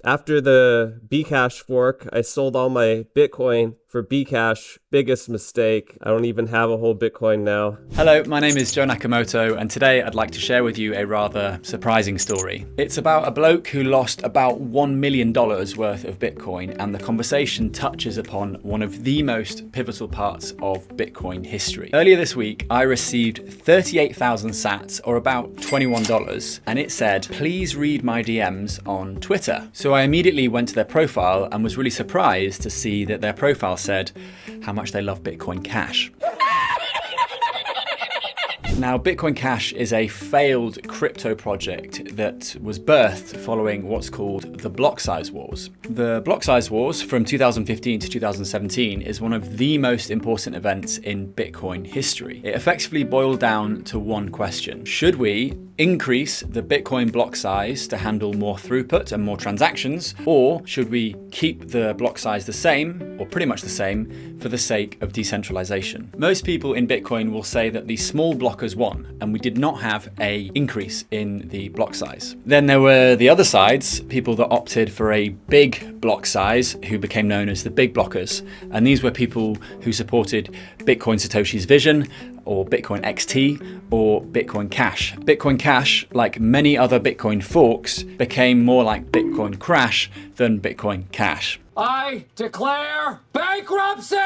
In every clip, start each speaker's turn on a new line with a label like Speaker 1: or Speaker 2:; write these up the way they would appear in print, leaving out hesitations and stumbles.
Speaker 1: After the Bcash fork, I sold all my Bitcoin for Bcash. Biggest mistake. I don't even have a whole Bitcoin now.
Speaker 2: Hello, my name is Joe Nakamoto, and today I'd like to share with you a rather surprising story. It's about a bloke who lost about $1 million worth of Bitcoin, and the conversation touches upon one of the most pivotal parts of Bitcoin history. Earlier this week, I received 38,000 sats, or about $21, and it said, "Please read my DMs on Twitter." So I immediately went to their profile and was really surprised to see that their profile said how much they love Bitcoin Cash. Now, Bitcoin Cash is a failed crypto project that was birthed following what's called the block size wars. The block size wars from 2015 to 2017 is one of the most important events in Bitcoin history. It effectively boiled down to one question: should we increase the Bitcoin block size to handle more throughput and more transactions, or should we keep the block size the same, or pretty much the same, for the sake of decentralization? Most people in Bitcoin will say that the small blockers won, and we did not have an increase in the block size. Then there were the other sides, people that opted for a big block size, who became known as the big blockers. And these were people who supported Bitcoin Satoshi's vision, or Bitcoin XT, or Bitcoin Cash. Bitcoin Cash, like many other Bitcoin forks, became more like Bitcoin Crash than Bitcoin Cash.
Speaker 3: I declare bankruptcy!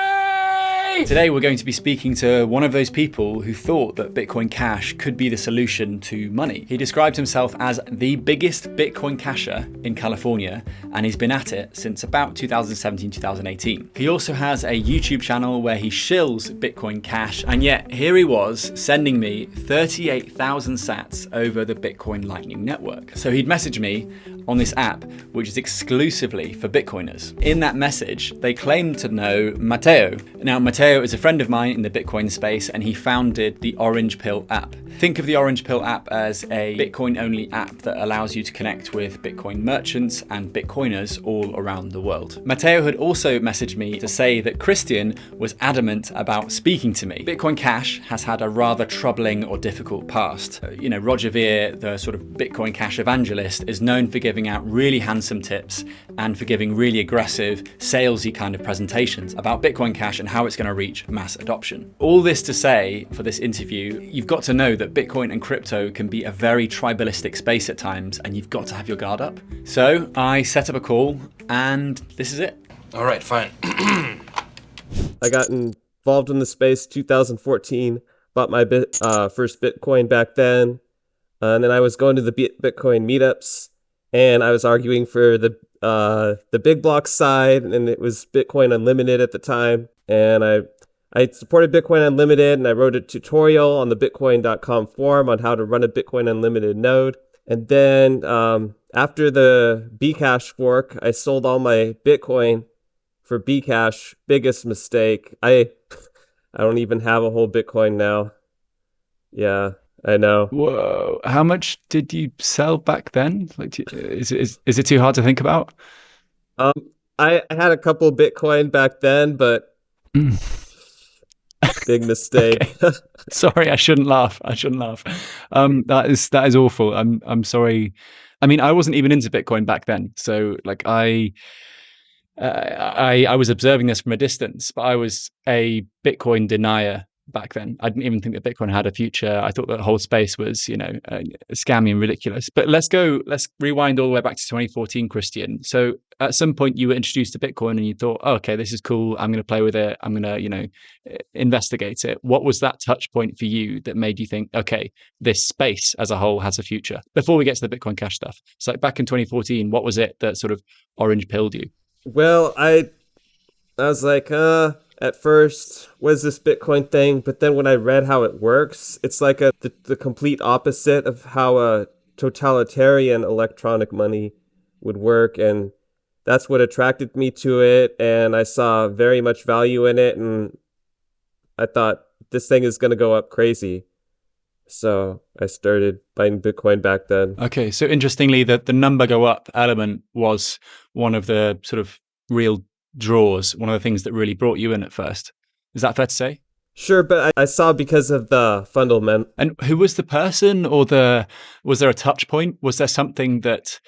Speaker 2: Today we're going to be speaking to one of those people who thought that Bitcoin Cash could be the solution to money. He described himself as the biggest Bitcoin casher in California, and he's been at it since about 2017-2018. He also has a YouTube channel where he shills Bitcoin Cash, and yet here he was sending me 38,000 sats over the Bitcoin Lightning Network. So he'd message me on this app, which is exclusively for Bitcoiners. In that message, they claimed to know Matteo. Now, Matteo is a friend of mine in the Bitcoin space, and he founded the Orange Pill app. Think of the Orange Pill app as a Bitcoin-only app that allows you to connect with Bitcoin merchants and Bitcoiners all around the world. Matteo had also messaged me to say that Christian was adamant about speaking to me. Bitcoin Cash has had a rather troubling or difficult past. Roger Ver, the sort of Bitcoin Cash evangelist, is known for giving out really handsome tips and for giving really aggressive, salesy kind of presentations about Bitcoin Cash and how it's going to reach mass adoption. All this to say, for this interview, you've got to know that Bitcoin and crypto can be a very tribalistic space at times, and you've got to have your guard up. So I set up a call, and this is it.
Speaker 4: All right, fine.
Speaker 1: I got involved in the space 2014, bought my first Bitcoin back then, and then I was going to the Bitcoin meetups, and I was arguing for the big block side, and it was Bitcoin Unlimited at the time, and I supported Bitcoin Unlimited, and I wrote a tutorial on the bitcoin.com forum on how to run a Bitcoin Unlimited node. And then after the Bcash fork, I sold all my Bitcoin for Bcash. Biggest mistake. I don't even have a whole Bitcoin now. Yeah, I know.
Speaker 2: Whoa. How much did you sell back then? Like, is it too hard to think about?
Speaker 1: I had a couple Bitcoin back then, but big mistake.
Speaker 2: Okay. Sorry, I shouldn't laugh. That is awful. I'm sorry. I mean, I wasn't even into Bitcoin back then, so like I was observing this from a distance, but I was a Bitcoin denier back then. I didn't even think that Bitcoin had a future. I thought that the whole space was, scammy and ridiculous. But let's rewind all the way back to 2014, Christian. So at some point you were introduced to Bitcoin and you thought, oh, okay, this is cool. I'm going to play with it. I'm going to, investigate it. What was that touch point for you that made you think, okay, this space as a whole has a future? Before we get to the Bitcoin Cash stuff. So back in 2014, what was it that sort of orange pilled you?
Speaker 1: Well, I was like, at first, what is this Bitcoin thing? But then when I read how it works, it's like the complete opposite of how a totalitarian electronic money would work. And that's what attracted me to it. And I saw very much value in it. And I thought, this thing is going to go up crazy. So I started buying Bitcoin back then.
Speaker 2: Okay, so interestingly, the number go up element was one of the sort of real draws, one of the things that really brought you in at first. Is that fair to say?
Speaker 1: Sure, but I saw because of the fundament.
Speaker 2: And who was the person, or was there a touch point? Was there something that,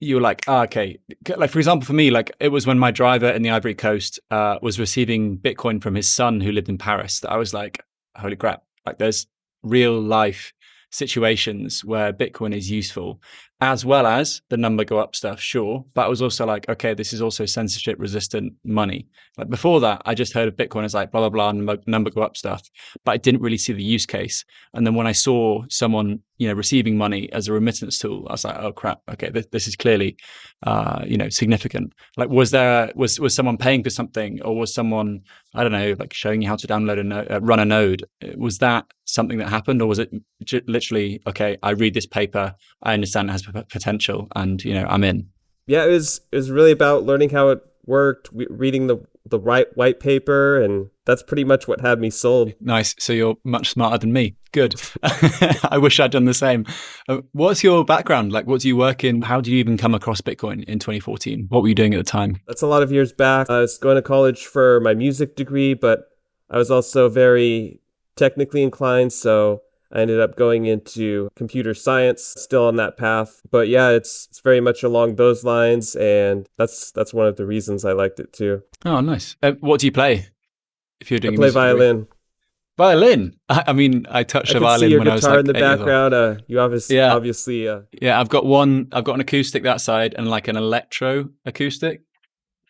Speaker 2: you were like, okay. Like, for example, for me, like it was when my driver in the Ivory Coast was receiving Bitcoin from his son who lived in Paris that I was like, holy crap, like there's real life situations where Bitcoin is useful, as well as the number go up stuff, sure. But I was also like, okay, this is also censorship resistant money. Like before that, I just heard of Bitcoin as like blah, blah, blah, number go up stuff, but I didn't really see the use case. And then when I saw someone, receiving money as a remittance tool, I was like, oh crap, okay, this is clearly, significant. Like, was someone paying for something, or was someone, I don't know, like showing you how to download run a node? Was that something that happened, or was it literally, okay, I read this paper, I understand it has potential, and I'm in?
Speaker 1: Yeah, it was really about learning how it worked, reading the right white paper, and that's pretty much what had me sold.
Speaker 2: Nice. So you're much smarter than me. Good. I wish I'd done the same. What's your background? Like, what do you work in? How did you even come across Bitcoin in 2014? What were you doing at the time?
Speaker 1: That's a lot of years back. I was going to college for my music degree, but I was also very technically inclined, so I ended up going into computer science, still on that path. But yeah, it's very much along those lines, and that's one of the reasons I liked it too.
Speaker 2: Oh, nice. What do you play? If you're doing
Speaker 1: I play violin.
Speaker 2: Degree? Violin. I mean, I touched a violin when I was like 8 years old.
Speaker 1: I can see your guitar in the background. You obviously.
Speaker 2: Yeah, I've got an acoustic that side and like an electro acoustic.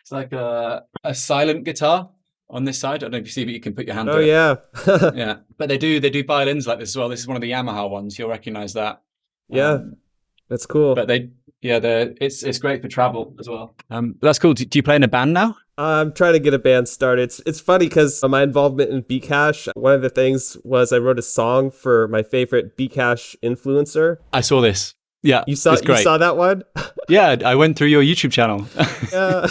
Speaker 2: It's like a silent guitar on this side. I don't know if you see, but you can put your hand.
Speaker 1: Oh yeah.
Speaker 2: Yeah, but they do violins like this as well. This is one of the Yamaha ones. You'll recognize that.
Speaker 1: Yeah, that's cool.
Speaker 2: But it's great for travel as well. That's cool. Do you play in a band now?
Speaker 1: I'm trying to get a band started. It's funny because my involvement in Bcash, one of the things was I wrote a song for my favorite Bcash influencer.
Speaker 2: I saw this. Yeah,
Speaker 1: you saw that one?
Speaker 2: Yeah, I went through your YouTube channel.
Speaker 1: Yeah,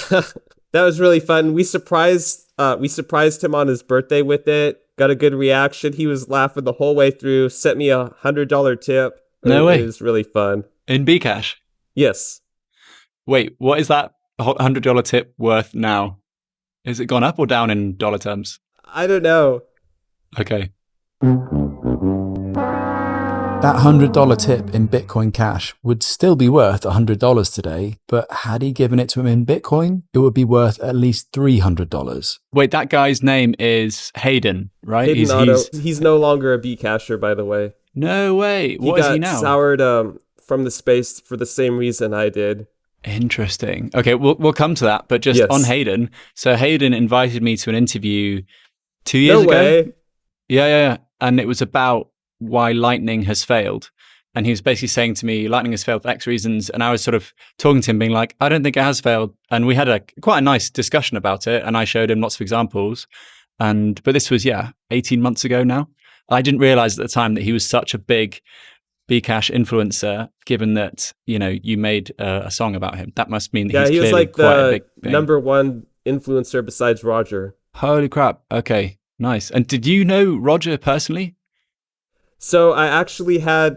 Speaker 1: that was really fun. We surprised him on his birthday with it. Got a good reaction. He was laughing the whole way through. Sent me a $100 tip.
Speaker 2: No way.
Speaker 1: It was really fun.
Speaker 2: In Bcash?
Speaker 1: Yes.
Speaker 2: Wait, what is that $100 tip worth now? Is it gone up or down in dollar terms?
Speaker 1: I don't know.
Speaker 2: Okay. That $100 tip in Bitcoin Cash would still be worth $100 today, but had he given it to him in Bitcoin, it would be worth at least $300. Wait, that guy's name is Hayden, right?
Speaker 1: He's no longer a Bcasher, by the way.
Speaker 2: No way. What is he now?
Speaker 1: He got soured from the space for the same reason I did.
Speaker 2: Interesting. Okay, we'll come to that, but just on Hayden. So Hayden invited me to an interview 2 years ago.
Speaker 1: No way.
Speaker 2: Yeah. And it was about why Lightning has failed. And he was basically saying to me, Lightning has failed for X reasons. And I was sort of talking to him being like, I don't think it has failed. And we had quite a nice discussion about it. And I showed him lots of examples. But this was, 18 months ago now. I didn't realize at the time that he was such a big Bcash influencer, given that, you made a song about him. That must mean that he's clearly
Speaker 1: like
Speaker 2: quite a big thing.
Speaker 1: Number one influencer besides Roger.
Speaker 2: Holy crap. Okay, nice. And did you know Roger personally?
Speaker 1: So I actually had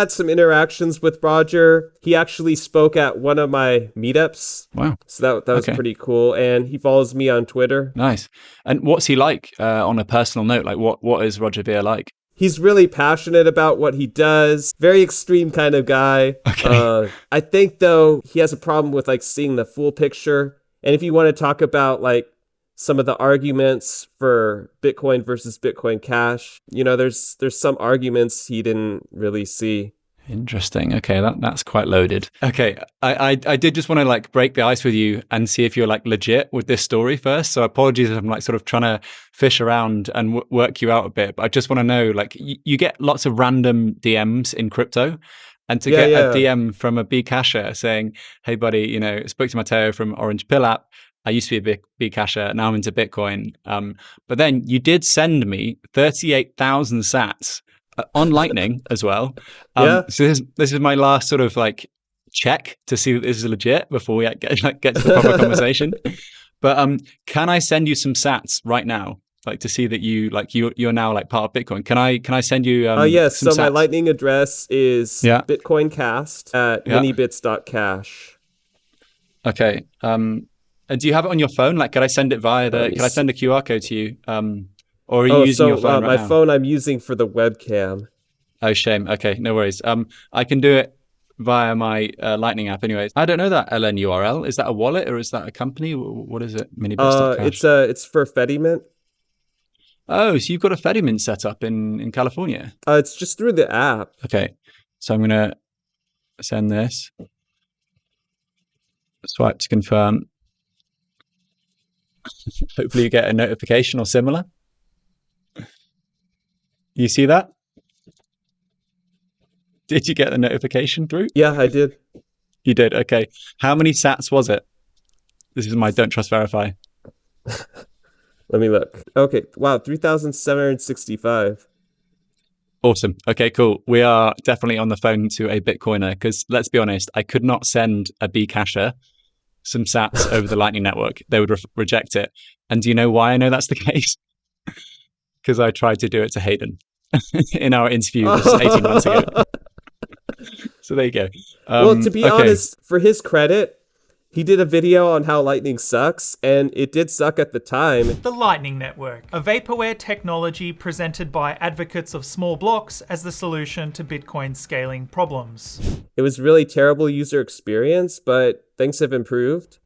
Speaker 1: some interactions with Roger. He actually spoke at one of my meetups.
Speaker 2: Wow.
Speaker 1: So that was pretty cool. And he follows me on Twitter.
Speaker 2: Nice. And what's he like on a personal note? Like what is Roger Ver like?
Speaker 1: He's really passionate about what he does. Very extreme kind of guy.
Speaker 2: Okay.
Speaker 1: I think, though, he has a problem with like seeing the full picture. And if you want to talk about like some of the arguments for Bitcoin versus Bitcoin Cash, there's some arguments he didn't really see.
Speaker 2: Interesting. Okay, that's quite loaded. Okay, I did just want to like break the ice with you and see if you're like legit with this story first. So apologies if I'm like sort of trying to fish around and work you out a bit. But I just want to know, like, you get lots of random DMs in crypto, and to get a DM from a Bcasher saying, "Hey buddy, spoke to Matteo from Orange Pill app. I used to be a Bcasher, now I'm into Bitcoin." But then you did send me 38,000 sats. On Lightning as well. So this is my last sort of like check to see that this is legit before we get to the proper conversation. But can I send you some sats right now, like to see that you're now like part of Bitcoin? Can I send you?
Speaker 1: Yes.
Speaker 2: Some
Speaker 1: so
Speaker 2: sats?
Speaker 1: My Lightning address is bitcoincast at minibits.cash.
Speaker 2: Okay. And do you have it on your phone? Like, could I send it via can I send a QR code to you? Or are you using your phone right now?
Speaker 1: My phone I'm using for the webcam.
Speaker 2: Oh, shame. Okay, no worries. I can do it via my Lightning app. Anyways, I don't know that LN URL. Is that a wallet or is that a company? What is it? Minibits.cash.
Speaker 1: It's for Fediment.
Speaker 2: Oh, so you've got a Fediment set up in California?
Speaker 1: It's just through the app.
Speaker 2: Okay, so I'm gonna send this. Swipe to confirm. Hopefully you get a notification or similar. You see that? Did you get the notification through?
Speaker 1: Yeah, I did.
Speaker 2: You did. Okay. How many sats was it? This is my don't trust verify.
Speaker 1: Let me look. Okay. Wow. 3,765.
Speaker 2: Awesome. Okay, cool. We are definitely on the phone to a Bitcoiner because let's be honest, I could not send a Bcasher some sats over the Lightning Network. They would reject it. And do you know why I know that's the case? Because I tried to do it to Hayden in our interview 18 months ago. So there you go.
Speaker 1: Well, to be honest, for his credit, he did a video on how Lightning sucks, and it did suck at the time.
Speaker 4: The Lightning Network, a vaporware technology presented by advocates of small blocks as the solution to Bitcoin scaling problems.
Speaker 1: It was really terrible user experience, but things have improved.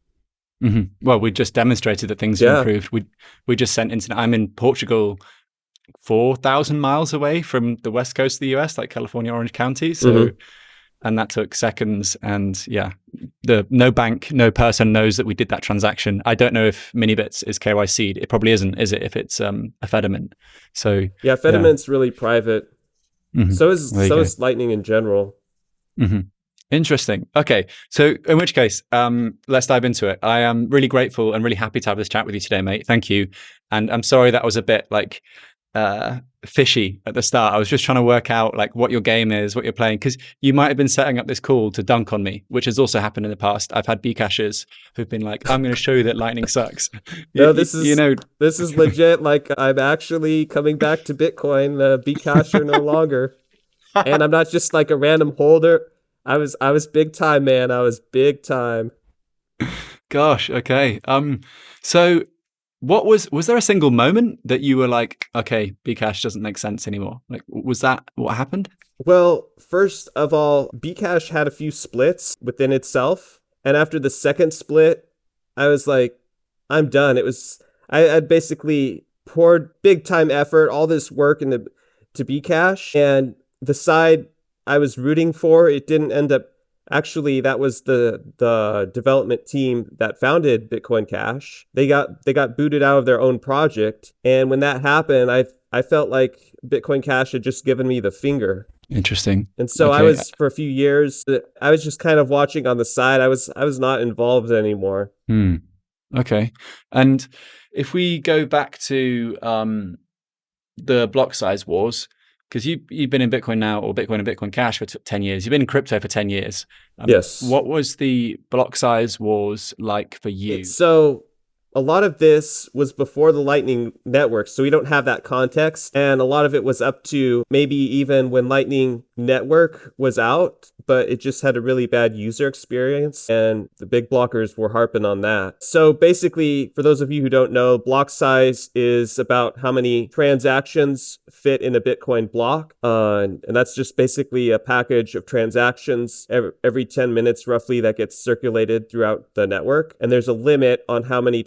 Speaker 2: Mm-hmm. Well, we just demonstrated that things have improved. We just sent internet. I'm in Portugal, 4,000 miles away from the west coast of the US, like California, Orange County. So, and that took seconds. And yeah, no bank, no person knows that we did that transaction. I don't know if Minibits is KYC'd. It probably isn't, is it? If it's a Fediment. So
Speaker 1: yeah, Fediment's really private. Mm-hmm. So is Lightning in general.
Speaker 2: Mm-hmm. Interesting. Okay. So in which case, let's dive into it. I am really grateful and really happy to have this chat with you today, mate. Thank you. And I'm sorry that was a bit like fishy at the start. I was just trying to work out like what your game is, what you're playing, because you might have been setting up this call to dunk on me, which has also happened in the past. I've had Bcashers who've been like, I'm going to show you that Lightning sucks.
Speaker 1: No, this is legit. Like I'm actually coming back to Bitcoin, Bcasher no longer. And I'm not just like a random holder. I was big time, man. I was big time.
Speaker 2: Gosh, okay. So was there a single moment that you were like, okay, Bcash doesn't make sense anymore? Like, was that what happened?
Speaker 1: Well, first of all, Bcash had a few splits within itself. And after the second split, I was like, I'm done. I basically poured big time effort, all this work to Bcash, and the side I was rooting for, it didn't end up. Actually, that was the development team that founded Bitcoin Cash. They got booted out of their own project, and when that happened, I felt like Bitcoin Cash had just given me the finger.
Speaker 2: Interesting.
Speaker 1: And so
Speaker 2: okay.
Speaker 1: I was, for a few years, I was just kind of watching on the side. I was not involved anymore.
Speaker 2: Okay. And if we go back to the block size wars, because you've been in Bitcoin now, or Bitcoin and Bitcoin Cash for 10 years. You've been in crypto for 10 years.
Speaker 1: Yes.
Speaker 2: What was the block size wars like for you?
Speaker 1: So a lot of this was before the Lightning Network, so we don't have that context. And a lot of it was up to maybe even when Lightning Network was out, but it just had a really bad user experience, and the big blockers were harping on that. So basically, for those of you who don't know, block size is about how many transactions fit in a Bitcoin block. And that's just basically a package of transactions every 10 minutes roughly that gets circulated throughout the network. And there's a limit on how many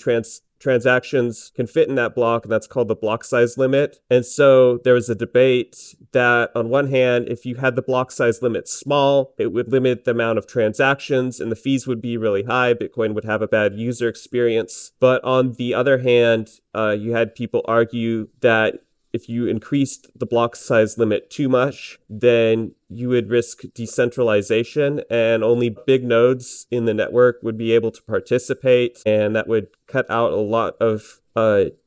Speaker 1: transactions can fit in that block, and that's called the block size limit. And so there was a debate that on one hand, if you had the block size limit small, it would limit the amount of transactions and the fees would be really high. Bitcoin would have a bad user experience. But on the other hand, you had people argue that if you increased the block size limit too much, then you would risk decentralization, and only big nodes in the network would be able to participate, and that would cut out a lot of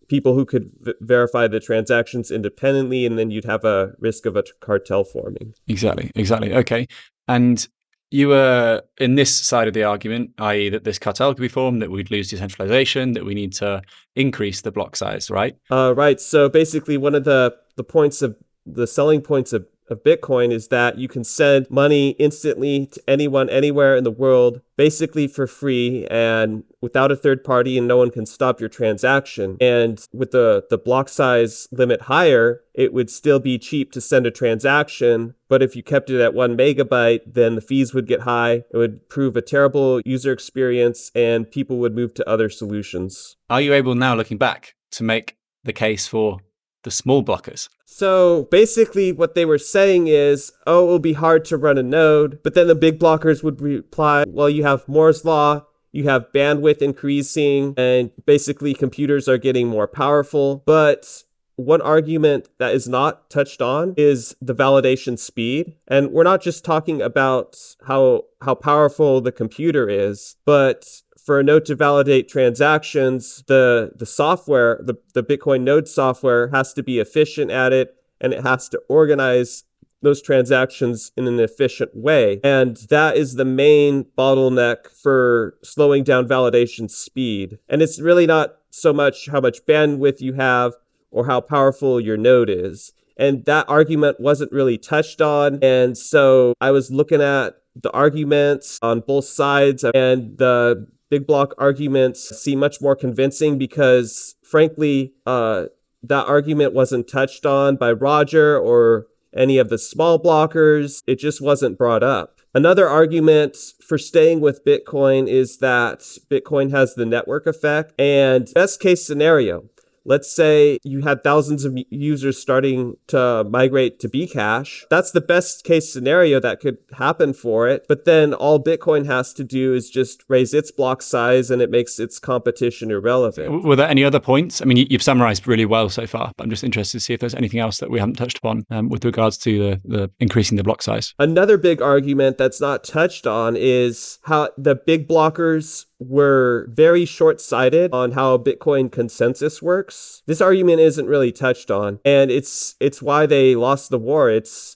Speaker 1: people who could verify the transactions independently, and then you'd have a risk of a cartel forming.
Speaker 2: Exactly. Okay. And you were in this side of the argument, i.e. that this cartel could be formed, that we'd lose decentralization, that we need to increase the block size, right?
Speaker 1: Right. So basically one of the points of the selling points of of Bitcoin is that you can send money instantly to anyone, anywhere in the world, basically for free and without a third party, and no one can stop your transaction. And with the block size limit higher, it would still be cheap to send a transaction. But if you kept it at 1 megabyte, then the fees would get high. It would prove a terrible user experience and people would move to other solutions.
Speaker 2: Are you able now, looking back, to make the case for the small blockers?
Speaker 1: So basically what they were saying is, oh, it will be hard to run a node. But then the big blockers would reply, well, you have Moore's law, you have bandwidth increasing, and basically computers are getting more powerful. But one argument that is not touched on is the validation speed. And we're not just talking about how powerful the computer is, but for a node to validate transactions, the software, the Bitcoin node software has to be efficient at it, and it has to organize those transactions in an efficient way. And that is the main bottleneck for slowing down validation speed. And it's really not so much how much bandwidth you have or how powerful your node is. And that argument wasn't really touched on. And so I was looking at the arguments on both sides, and the big block arguments seem much more convincing because, frankly, that argument wasn't touched on by Roger or any of the small blockers. It just wasn't brought up. Another argument for staying with Bitcoin is that Bitcoin has the network effect. And best case scenario, let's say you had thousands of users starting to migrate to Bcash. That's the best case scenario that could happen for it. But then all Bitcoin has to do is just raise its block size, and it makes its competition irrelevant.
Speaker 2: Were there any other points? I mean, you've summarized really well so far, but I'm just interested to see if there's anything else that we haven't touched upon with regards to the increasing the block size.
Speaker 1: Another big argument that's not touched on is how the big blockers were very short-sighted on how Bitcoin consensus works. This argument isn't really touched on, and it's why they lost the war. It's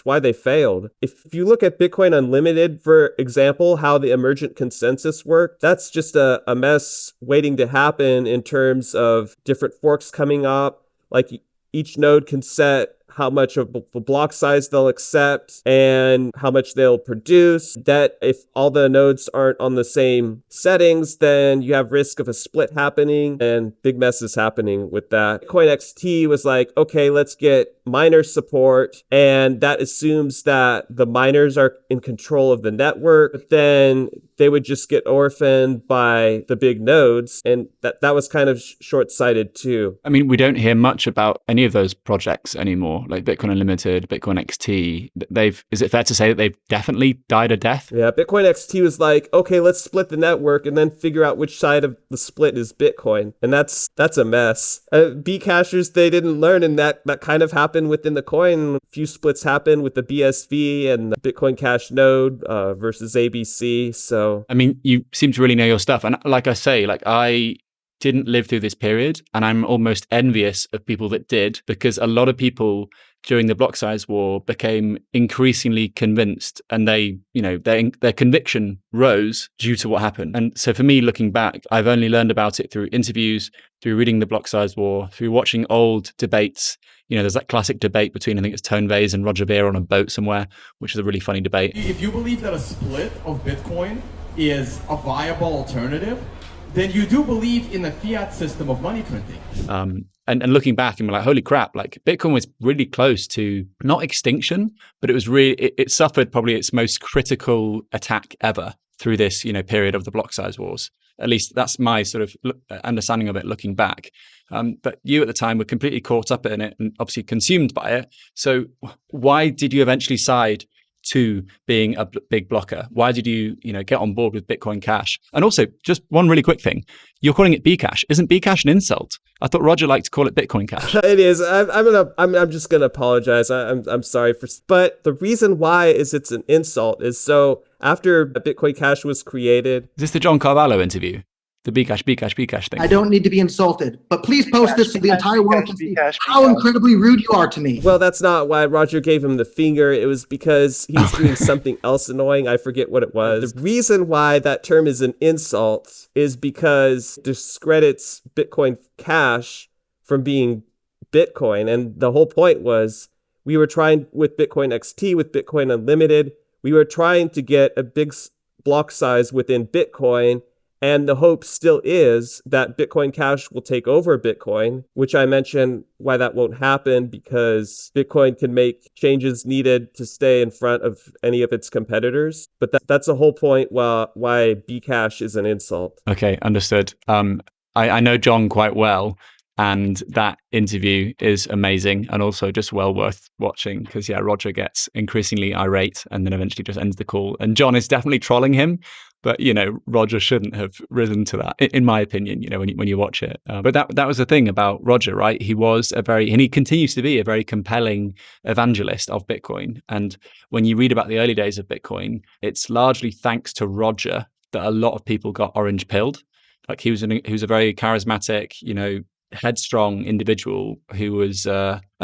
Speaker 1: why they failed. If you look at Bitcoin Unlimited, for example, how the emergent consensus worked, that's just a mess waiting to happen in terms of different forks coming up. Like each node can set how much of the block size they'll accept and how much they'll produce. That if all the nodes aren't on the same settings, then you have risk of a split happening and big messes happening with that. Bitcoin XT was like, okay, let's get miner support, and that assumes that the miners are in control of the network, but then they would just get orphaned by the big nodes, and that was kind of short-sighted too.
Speaker 2: I mean, we don't hear much about any of those projects anymore, like Bitcoin Unlimited, Bitcoin XT. Is it fair to say that they've definitely died a death?
Speaker 1: Yeah, Bitcoin XT was like, okay, let's split the network and then figure out which side of the split is Bitcoin, and that's a mess. Bcashers, they didn't learn, and that kind of happened within the coin. A few splits happened with the BSV and the Bitcoin Cash node versus ABC. So,
Speaker 2: I mean, you seem to really know your stuff. And like I say, I didn't live through this period, and I'm almost envious of people that did, because a lot of people during the block size war became increasingly convinced, and their conviction rose due to what happened. And so for me, looking back, I've only learned about it through interviews, through reading the block size war, through watching old debates. There's that classic debate between, I think it's Tone Vays and Roger Ver on a boat somewhere, which is a really funny debate.
Speaker 5: If you believe that a split of Bitcoin is a viable alternative, then you do believe in the fiat system of money printing.
Speaker 2: And looking back, and we're like, holy crap, like Bitcoin was really close to not extinction, but it suffered probably its most critical attack ever through this, period of the block size wars. At least that's my sort of understanding of it looking back. But you at the time were completely caught up in it and obviously consumed by it. So why did you eventually side to being a big blocker? Why did you, get on board with Bitcoin Cash? And also, just one really quick thing. You're calling it Bcash. Isn't Bcash an insult? I thought Roger liked to call it Bitcoin Cash.
Speaker 1: It is. I'm just gonna apologize. I'm sorry but the reason why is it's an insult is so after Bitcoin Cash was created.
Speaker 2: Is this the John Carvalho interview? The Bcash thing.
Speaker 6: I don't need to be insulted, but please post this so the entire world can see how incredibly rude you are to me.
Speaker 1: Well, that's not why Roger gave him the finger. It was because he was doing something else annoying. I forget what it was. The reason why that term is an insult is because it discredits Bitcoin Cash from being Bitcoin. And the whole point was we were trying with Bitcoin XT, with Bitcoin Unlimited, we were trying to get a big block size within Bitcoin. And the hope still is that Bitcoin Cash will take over Bitcoin, which I mentioned why that won't happen, because Bitcoin can make changes needed to stay in front of any of its competitors. But that's the whole point why Bcash is an insult.
Speaker 2: Okay, understood. I know John quite well, and that interview is amazing and also just well worth watching because, yeah, Roger gets increasingly irate and then eventually just ends the call. And John is definitely trolling him, but, you know, Roger shouldn't have risen to that, in my opinion, you know, when you watch it. But that was the thing about Roger, right? He was and he continues to be a very compelling evangelist of Bitcoin. And when you read about the early days of Bitcoin, it's largely thanks to Roger that a lot of people got orange pilled. Like he was a very charismatic, you know, headstrong individual who was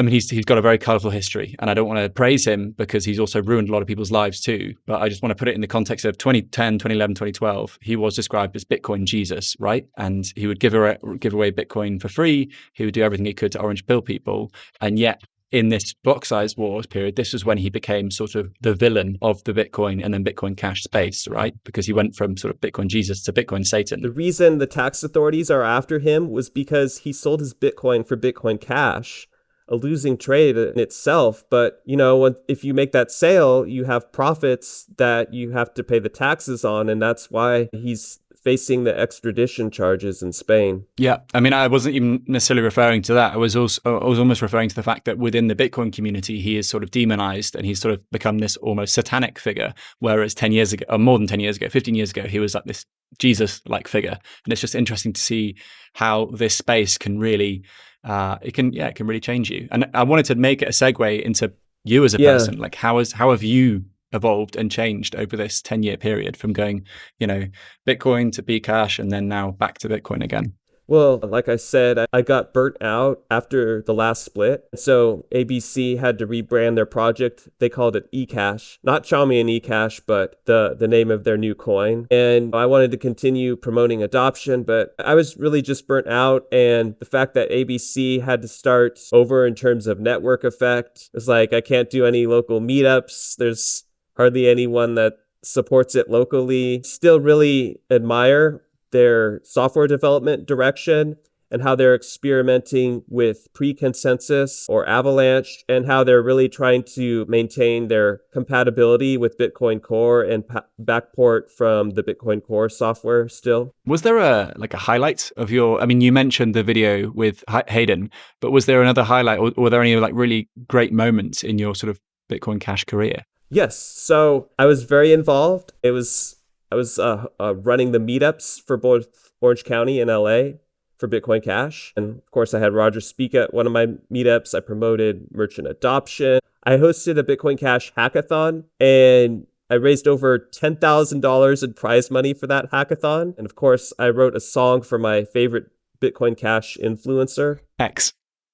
Speaker 2: he's got a very colorful history, and I don't want to praise him because he's also ruined a lot of people's lives too, but I just want to put it in the context of 2010, 2011, 2012. He was described as Bitcoin Jesus, right? And he would give away Bitcoin for free. He would do everything he could to orange pill people, and yet in this block size wars period, this was when he became sort of the villain of the Bitcoin and then Bitcoin Cash space, right? Because he went from sort of Bitcoin Jesus to Bitcoin Satan.
Speaker 1: The reason the tax authorities are after him was because he sold his Bitcoin for Bitcoin Cash, a losing trade in itself. But, you know, if you make that sale, you have profits that you have to pay the taxes on. And that's why he's facing the extradition charges in Spain.
Speaker 2: Yeah, I mean, I wasn't even necessarily referring to that. I was almost referring to the fact that within the Bitcoin community, he is sort of demonized and he's sort of become this almost satanic figure. Whereas 10 years ago, or more than 10 years ago, 15 years ago, he was like this Jesus-like figure. And it's just interesting to see how this space can really, it can really change you. And I wanted to make it a segue into you as a person. Like, how have you evolved and changed over this 10-year period from going, you know, Bitcoin to Bcash and then now back to Bitcoin again?
Speaker 1: Well, like I said, I got burnt out after the last split. So ABC had to rebrand their project. They called it eCash, not Xiaomi and eCash, but the name of their new coin. And I wanted to continue promoting adoption, but I was really just burnt out. And the fact that ABC had to start over in terms of network effect was like, I can't do any local meetups. There's hardly anyone that supports it locally. Still really admire their software development direction and how they're experimenting with pre-consensus or Avalanche and how they're really trying to maintain their compatibility with Bitcoin Core and backport from the Bitcoin Core software still.
Speaker 2: Was there a highlight of your, I mean, you mentioned the video with Hayden, but was there another highlight or were there any like really great moments in your sort of Bitcoin Cash career?
Speaker 1: Yes. So I was very involved. I was running the meetups for both Orange County and LA for Bitcoin Cash. And of course, I had Roger speak at one of my meetups. I promoted merchant adoption. I hosted a Bitcoin Cash hackathon and I raised over $10,000 in prize money for that hackathon. And of course, I wrote a song for my favorite Bitcoin Cash influencer.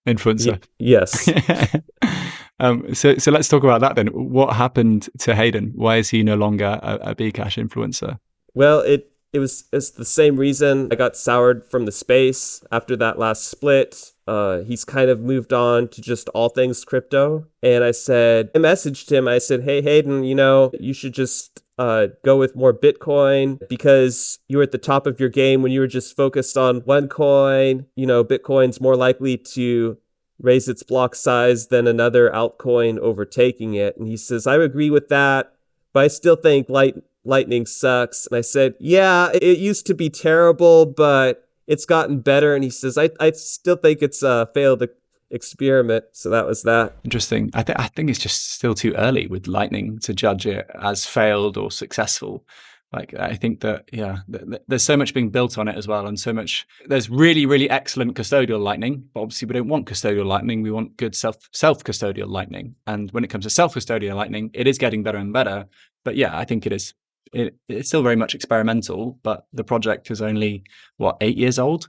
Speaker 2: Influencer.
Speaker 1: Yes.
Speaker 2: So let's talk about that then. What happened to Hayden? Why is he no longer a Bcash influencer?
Speaker 1: Well, it's the same reason I got soured from the space after that last split. He's kind of moved on to just all things crypto. And I messaged him. I said, hey, Hayden, you know, you should just go with more Bitcoin because you were at the top of your game when you were just focused on one coin. You know, Bitcoin's more likely to raise its block size than another altcoin overtaking it. And he says, I agree with that, but I still think Lightning sucks. And I said, yeah, it used to be terrible, but it's gotten better. And he says, I still think it's a failed experiment. So that was that.
Speaker 2: Interesting. I think it's just still too early with Lightning to judge it as failed or successful. Like, I think that, there's so much being built on it as well. And so much, there's really, really excellent custodial Lightning, but obviously we don't want custodial Lightning. We want good self-custodial Lightning. And when it comes to self-custodial Lightning, it is getting better and better. But yeah, I think it's still very much experimental, but the project is only, 8 years old?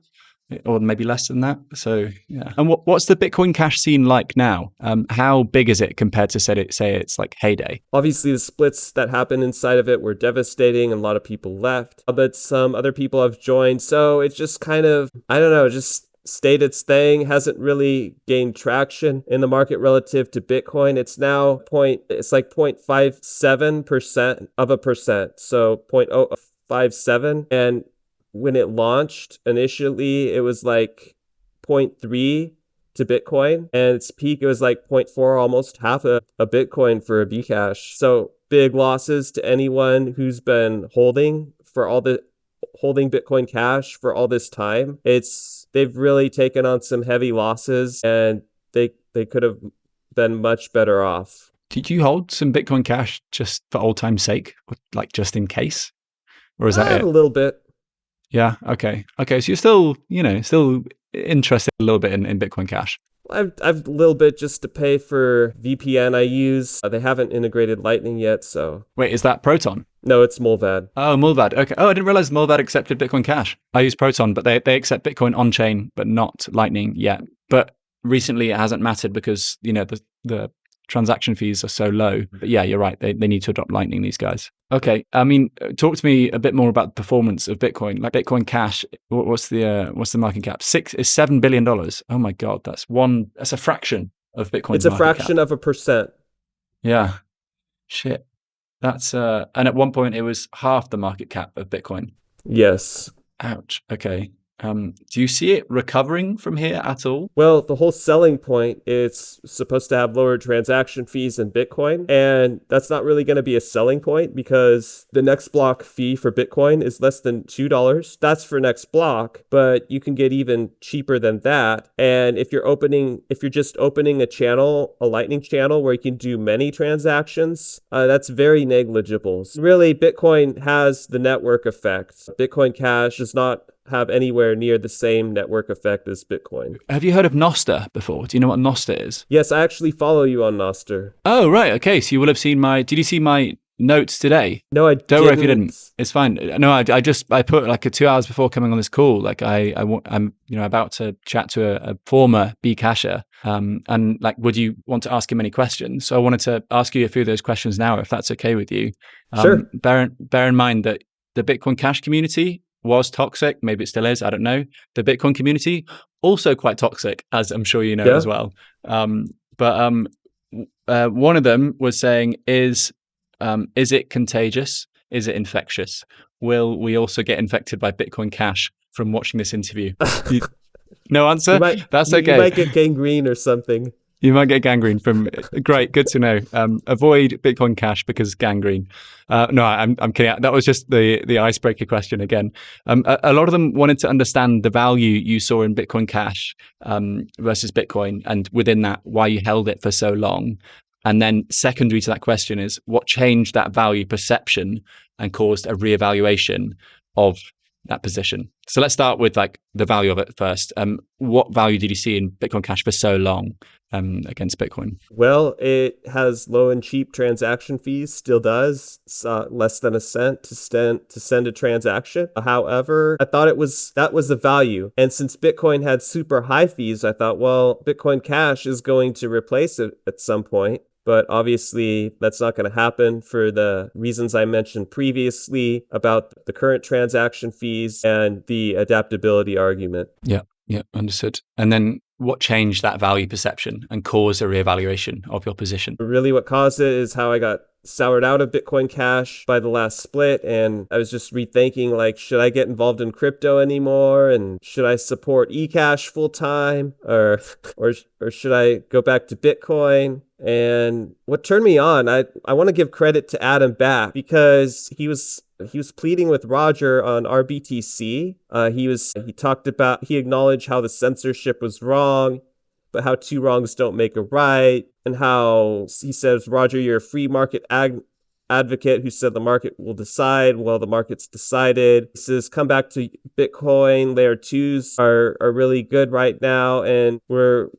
Speaker 2: Or maybe less than that. So, yeah. And what's the Bitcoin Cash scene like now? How big is it compared to say it's like heyday?
Speaker 1: Obviously, the splits that happened inside of it were devastating and a lot of people left, but some other people have joined. So it's just kind of, I don't know, just stayed its thing, hasn't really gained traction in the market relative to Bitcoin. It's now it's like 0.57% of a percent. So 0.057. And when it launched initially, it was like 0.3 to Bitcoin. And its peak, it was like 0.4, almost half a Bitcoin for a Bcash. So big losses to anyone who's been holding Bitcoin Cash for all this time. They've really taken on some heavy losses, and they could have been much better off.
Speaker 2: Did you hold some Bitcoin Cash just for old time's sake, or like just in case, or is
Speaker 1: I
Speaker 2: that
Speaker 1: have
Speaker 2: it?
Speaker 1: a little bit.
Speaker 2: Yeah. Okay. So you're still, still interested a little bit in Bitcoin Cash.
Speaker 1: I've a little bit just to pay for VPN I use. They haven't integrated Lightning yet, so.
Speaker 2: Wait, is that Proton?
Speaker 1: No, it's Mullvad.
Speaker 2: Oh, Mullvad. Okay. Oh, I didn't realize Mullvad accepted Bitcoin Cash. I use Proton, but they accept Bitcoin on chain, but not Lightning yet. But recently it hasn't mattered because, the transaction fees are so low. But yeah, you're right. They need to adopt Lightning, these guys. Okay. I mean, talk to me a bit more about the performance of Bitcoin. Like Bitcoin Cash, what's the market cap? $7 billion. Oh my God. That's a fraction of Bitcoin's
Speaker 1: It's a
Speaker 2: market
Speaker 1: fraction
Speaker 2: cap.
Speaker 1: of a percent.
Speaker 2: Yeah. Shit. That's and at one point it was half the market cap of Bitcoin.
Speaker 1: Yes.
Speaker 2: Ouch. Okay. Do you see it recovering from here at all?
Speaker 1: Well, the whole selling point, it's supposed to have lower transaction fees than Bitcoin. And that's not really going to be a selling point because the next block fee for Bitcoin is less than $2. That's for next block, but you can get even cheaper than that. And if you're just opening a Lightning channel where you can do many transactions, that's very negligible. Really, Bitcoin has the network effect. Bitcoin Cash does not have anywhere near the same network effect as Bitcoin.
Speaker 2: Have you heard of Nostr before? Do you know what Nostr is?
Speaker 1: Yes, I actually follow you on Nostr.
Speaker 2: Oh, right. Okay. So you will have seen did you see my notes today?
Speaker 1: No, I didn't.
Speaker 2: Don't worry if you didn't. It's fine. No, I put like 2 hours before coming on this call, like I'm about to chat to a former Bcasher, and like, would you want to ask him any questions? So I wanted to ask you a few of those questions now, if that's okay with you.
Speaker 1: Sure.
Speaker 2: Bear in mind that the Bitcoin Cash community was toxic. Maybe it still is. I don't know. The Bitcoin community also quite toxic, as I'm sure you know as well. But one of them was saying, is it contagious? Is it infectious? Will we also get infected by Bitcoin Cash from watching this interview? No answer? That's okay.
Speaker 1: You might get gangrene or something.
Speaker 2: You might get gangrene from. Great, good to know. Avoid Bitcoin Cash because gangrene. No, I'm kidding. That was just the icebreaker question again. A lot of them wanted to understand the value you saw in Bitcoin Cash versus Bitcoin, and within that, why you held it for so long. And then secondary to that question is what changed that value perception and caused a reevaluation of that position. So let's start with like the value of it first. What value did you see in Bitcoin Cash for so long against Bitcoin?
Speaker 1: Well, it has low and cheap transaction fees, still does. It's, less than a cent to send a transaction. However, I thought that was the value. And since Bitcoin had super high fees, I thought, well, Bitcoin Cash is going to replace it at some point. But obviously, that's not going to happen for the reasons I mentioned previously about the current transaction fees and the adaptability argument.
Speaker 2: Yeah, understood. And then what changed that value perception and caused a reevaluation of your position?
Speaker 1: Really, what caused it is how I got soured out of Bitcoin Cash by the last split, and I was just rethinking, like, should I get involved in crypto anymore, and should I support eCash full time, or should I go back to Bitcoin? And what turned me on, I want to give credit to Adam back because he was pleading with Roger on RBTC. He acknowledged how the censorship was wrong, but how two wrongs don't make a right, and how he says, Roger, you're a free market advocate who said the market will decide. Well, the market's decided. He says, come back to Bitcoin. Layer 2s are really good right now, and we're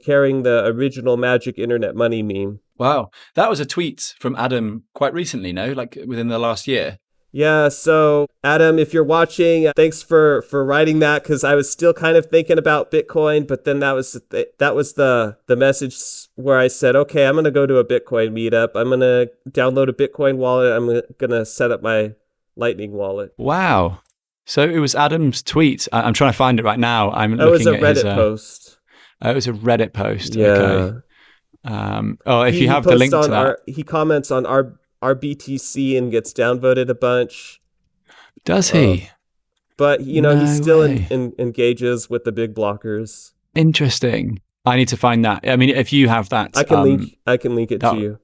Speaker 1: carrying the original magic internet money meme.
Speaker 2: Wow. That was a tweet from Adam quite recently, no? Like within the last year.
Speaker 1: Yeah, so Adam, if you're watching, thanks for writing that, because I was still kind of thinking about Bitcoin, but then that was the message where I said, okay, I'm going to go to a Bitcoin meetup. I'm going to download a Bitcoin wallet. I'm going to set up my Lightning wallet.
Speaker 2: Wow. So it was Adam's tweet. I'm trying to find it right now. I'm
Speaker 1: That was
Speaker 2: looking
Speaker 1: a
Speaker 2: at
Speaker 1: Reddit
Speaker 2: his,
Speaker 1: post.
Speaker 2: it was a Reddit post.
Speaker 1: Yeah.
Speaker 2: Okay. If you have the link to that.
Speaker 1: He comments on our BTC and gets downvoted a bunch.
Speaker 2: Does he?
Speaker 1: But, he
Speaker 2: No
Speaker 1: still
Speaker 2: way.
Speaker 1: engages with the big blockers.
Speaker 2: Interesting. I need to find that. I mean, if you have that,
Speaker 1: I can link it to you.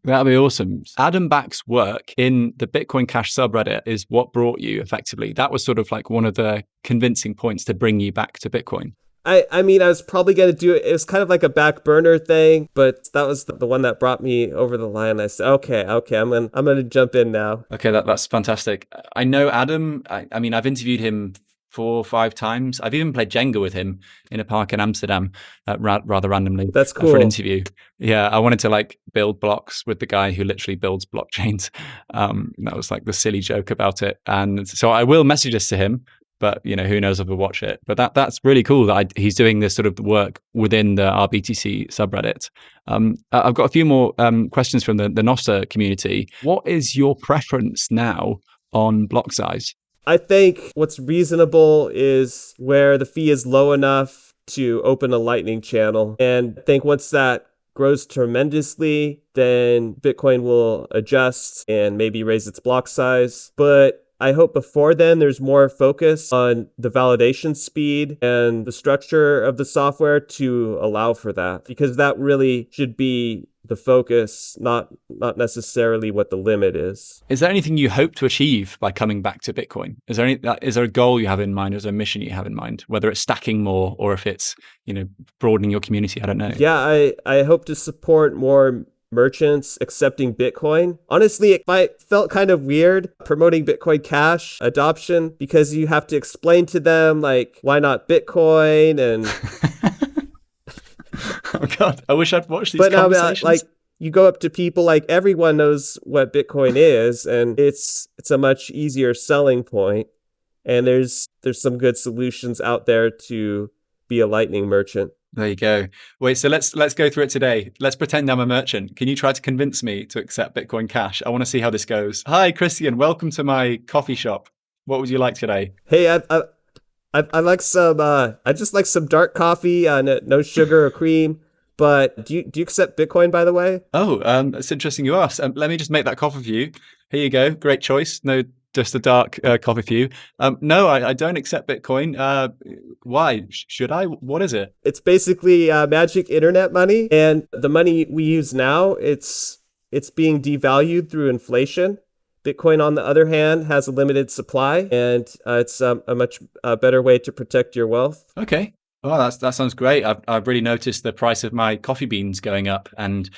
Speaker 2: That'd be awesome. Adam Back's work in the Bitcoin Cash subreddit is what brought you effectively. That was sort of like one of the convincing points to bring you back to Bitcoin.
Speaker 1: I mean, I was probably going to do it. It was kind of like a back burner thing, but that was the one that brought me over the line. I said, okay, I'm going to jump in now.
Speaker 2: Okay, that's fantastic. I know Adam. I mean, I've interviewed him 4 or 5 times. I've even played Jenga with him in a park in Amsterdam, rather randomly.
Speaker 1: That's cool.
Speaker 2: For an interview. Yeah, I wanted to like build blocks with the guy who literally builds blockchains. That was like the silly joke about it. And so I will message this to him, but who knows if I'll watch it. But that's really cool that he's doing this sort of work within the RBTC subreddit. I've got a few more questions from the Nostr community. What is your preference now on block size?
Speaker 1: I think what's reasonable is where the fee is low enough to open a Lightning channel. And I think once that grows tremendously, then Bitcoin will adjust and maybe raise its block size. But I hope before then there's more focus on the validation speed and the structure of the software to allow for that, because that really should be the focus, not necessarily what the limit is.
Speaker 2: Is there anything you hope to achieve by coming back to Bitcoin? Is there a goal you have in mind? Is there a mission you have in mind? Whether it's stacking more or if it's broadening your community, I don't know.
Speaker 1: Yeah, I hope to support more merchants accepting Bitcoin. Honestly, it felt kind of weird promoting Bitcoin Cash adoption because you have to explain to them like why not Bitcoin and.
Speaker 2: Oh God, I wish I'd watched these conversations.
Speaker 1: Like you go up to people, like everyone knows what Bitcoin is, and it's a much easier selling point. And there's some good solutions out there to be a Lightning merchant.
Speaker 2: There you go. Wait, so let's go through it today. Let's pretend I'm a merchant. Can you try to convince me to accept Bitcoin Cash? I want to see how this goes. Hi, Christian. Welcome to my coffee shop. What would you like today?
Speaker 1: Hey, I like some. I just like some dark coffee, no sugar or cream. But do you accept Bitcoin, by the way?
Speaker 2: Oh, it's interesting you asked. Let me just make that coffee for you. Here you go. Great choice. No, just a dark coffee for you. No, I don't accept Bitcoin. Why? Should I? What is it?
Speaker 1: It's basically magic internet money, and the money we use now, it's being devalued through inflation. Bitcoin, on the other hand, has a limited supply, and it's a much better way to protect your wealth.
Speaker 2: Okay. Oh, that sounds great. I've really noticed the price of my coffee beans going up, and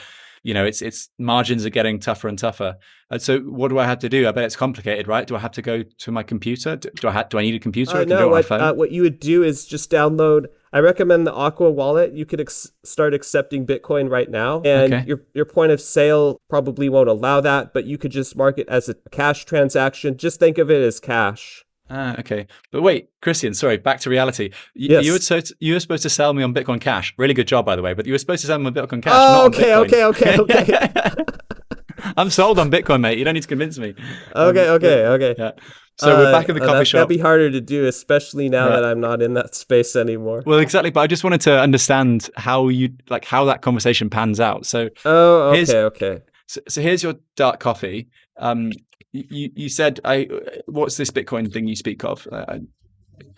Speaker 2: it's margins are getting tougher and tougher. So what do I have to do? I bet it's complicated, right? Do I have to go to my computer? Do I need a computer? I can do it on my phone?
Speaker 1: What you would do is just download. I recommend the Aqua wallet. You could start accepting Bitcoin right now, and
Speaker 2: Okay.
Speaker 1: your point of sale probably won't allow that, but you could just mark it as a cash transaction. Just think of it as cash.
Speaker 2: Okay. But wait, Christian, sorry, back to reality.
Speaker 1: Yes.
Speaker 2: You were supposed to sell me on Bitcoin Cash. Really good job, by the way, but you were supposed to sell me on Bitcoin Cash.
Speaker 1: Oh,
Speaker 2: not on Bitcoin.
Speaker 1: okay.
Speaker 2: I'm sold on Bitcoin, mate. You don't need to convince me.
Speaker 1: Okay.
Speaker 2: Yeah. So we're back at the coffee shop.
Speaker 1: That'd be harder to do, especially now that I'm not in that space anymore.
Speaker 2: Well, exactly. But I just wanted to understand how that conversation pans out. So,
Speaker 1: okay.
Speaker 2: So here's your dark coffee. You said, what's this Bitcoin thing you speak of?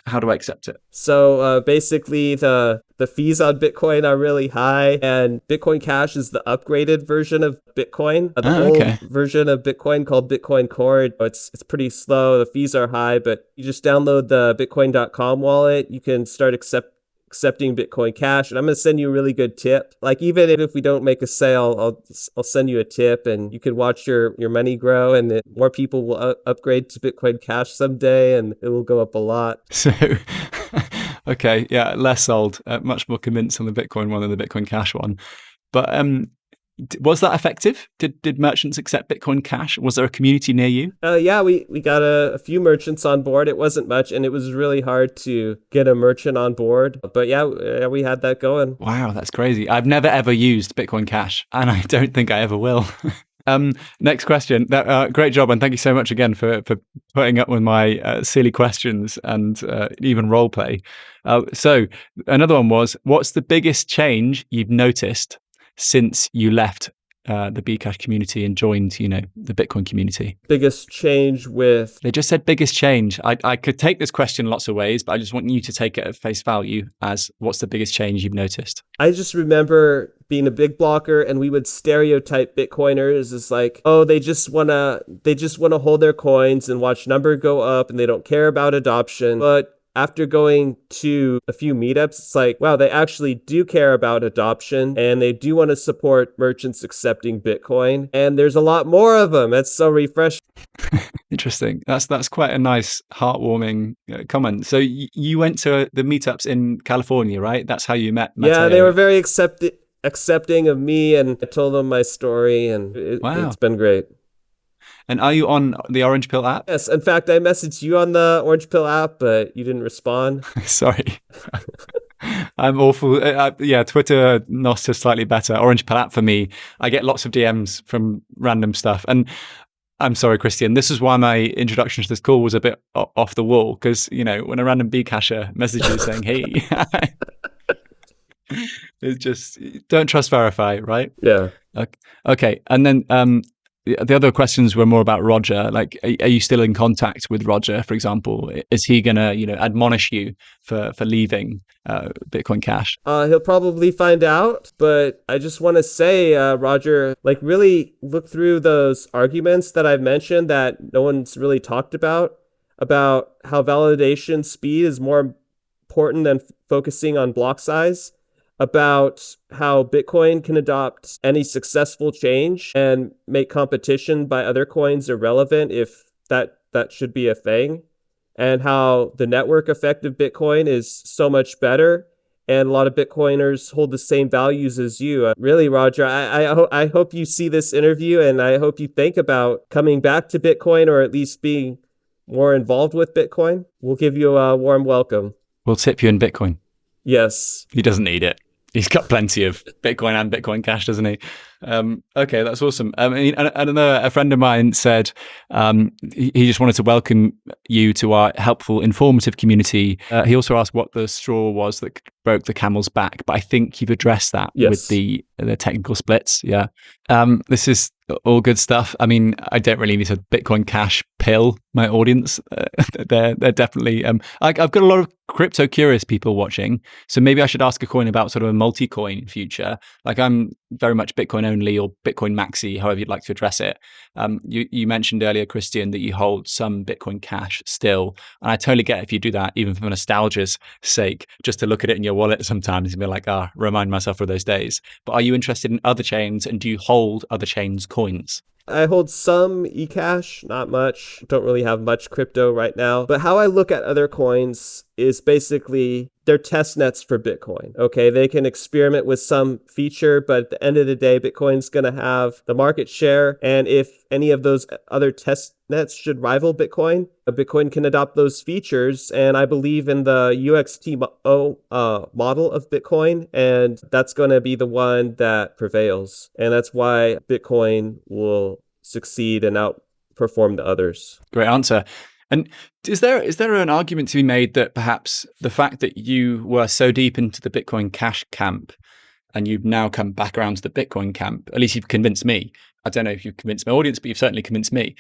Speaker 2: How do I accept it?
Speaker 1: So basically, the fees on Bitcoin are really high, and Bitcoin Cash is the upgraded version of Bitcoin. The old version of Bitcoin called Bitcoin Core, it's pretty slow. The fees are high, but you just download the Bitcoin.com wallet. You can start accepting Bitcoin Cash, and I'm going to send you a really good tip. Like, even if we don't make a sale, I'll send you a tip, and you can watch your money grow, and more people will upgrade to Bitcoin Cash someday, and it will go up a lot.
Speaker 2: So, okay, yeah, less sold, much more convinced on the Bitcoin one than the Bitcoin Cash one. But was that effective? Did merchants accept Bitcoin Cash? Was there a community near you?
Speaker 1: Yeah, we got a few merchants on board. It wasn't much, and it was really hard to get a merchant on board. But yeah, we had that going.
Speaker 2: Wow, that's crazy. I've never ever used Bitcoin Cash, and I don't think I ever will. Next question. Great job, and thank you so much again for putting up with my silly questions and even role play. So another one was, what's the biggest change you've noticed since you left the Bcash community and joined, the Bitcoin community?
Speaker 1: Biggest change with...
Speaker 2: They just said biggest change. I could take this question lots of ways, but I just want you to take it at face value as what's the biggest change you've noticed?
Speaker 1: I just remember being a big blocker, and we would stereotype Bitcoiners as like, oh, they just wanna hold their coins and watch number go up, and they don't care about adoption. But after going to a few meetups, it's like, wow, they actually do care about adoption, and they do want to support merchants accepting Bitcoin. And there's a lot more of them. That's so refreshing.
Speaker 2: Interesting. That's quite a nice, heartwarming comment. So you went to the meetups in California, right? That's how you met Matteo.
Speaker 1: Yeah, they were very accepting of me, and I told them my story, and it's been great.
Speaker 2: And are you on the Orange Pill app?
Speaker 1: Yes. In fact, I messaged you on the Orange Pill app, but you didn't respond.
Speaker 2: Sorry. I'm awful. Twitter, Nostr slightly better. Orange Pill app for me. I get lots of DMs from random stuff. And I'm sorry, Christian, this is why my introduction to this call was a bit off the wall. Because, when a random Bcasher messages saying, hey, it's just, don't trust verify, right?
Speaker 1: Yeah.
Speaker 2: Okay. And then the other questions were more about Roger. Like, are you still in contact with Roger, for example? Is he going to, admonish you for leaving Bitcoin Cash?
Speaker 1: He'll probably find out, but I just want to say, Roger, really look through those arguments that I've mentioned that no one's really talked about how validation speed is more important than focusing on block size, about how Bitcoin can adopt any successful change and make competition by other coins irrelevant if that should be a thing, and how the network effect of Bitcoin is so much better, and a lot of Bitcoiners hold the same values as you. Really, Roger, I hope you see this interview, and I hope you think about coming back to Bitcoin, or at least being more involved with Bitcoin. We'll give you a warm welcome.
Speaker 2: We'll tip you in Bitcoin.
Speaker 1: Yes.
Speaker 2: He doesn't need it. He's got plenty of Bitcoin and Bitcoin Cash, doesn't he? Okay, that's awesome. A friend of mine said he just wanted to welcome you to our helpful, informative community. He also asked what the straw was that broke the camel's back, but I think you've addressed that with the technical splits. Yeah. This is all good stuff. I mean, I don't really need a Bitcoin Cash pill my audience. They're definitely. I've got a lot of crypto curious people watching, so maybe I should ask a coin about sort of a multi-coin future. Like, I'm very much Bitcoin only or Bitcoin maxi, however you'd like to address it. You mentioned earlier, Christian, that you hold some Bitcoin Cash still, and I totally get it if you do that, even for nostalgia's sake, just to look at it in your wallet sometimes and be like, remind myself of those days. But are you interested in other chains, and do you hold other chains' coins?
Speaker 1: I hold some eCash, not much. Don't really have much crypto right now. But how I look at other coins is basically they're test nets for Bitcoin. Okay, they can experiment with some feature, but at the end of the day, Bitcoin's going to have the market share. And if any of those other test nets should rival Bitcoin, Bitcoin can adopt those features. And I believe in the UXTO model of Bitcoin, and that's going to be the one that prevails. And that's why Bitcoin will succeed and outperform the others.
Speaker 2: Great answer. And is there an argument to be made that perhaps the fact that you were so deep into the Bitcoin Cash camp and you've now come back around to the Bitcoin camp, at least you've convinced me. I don't know if you've convinced my audience, but you've certainly convinced me.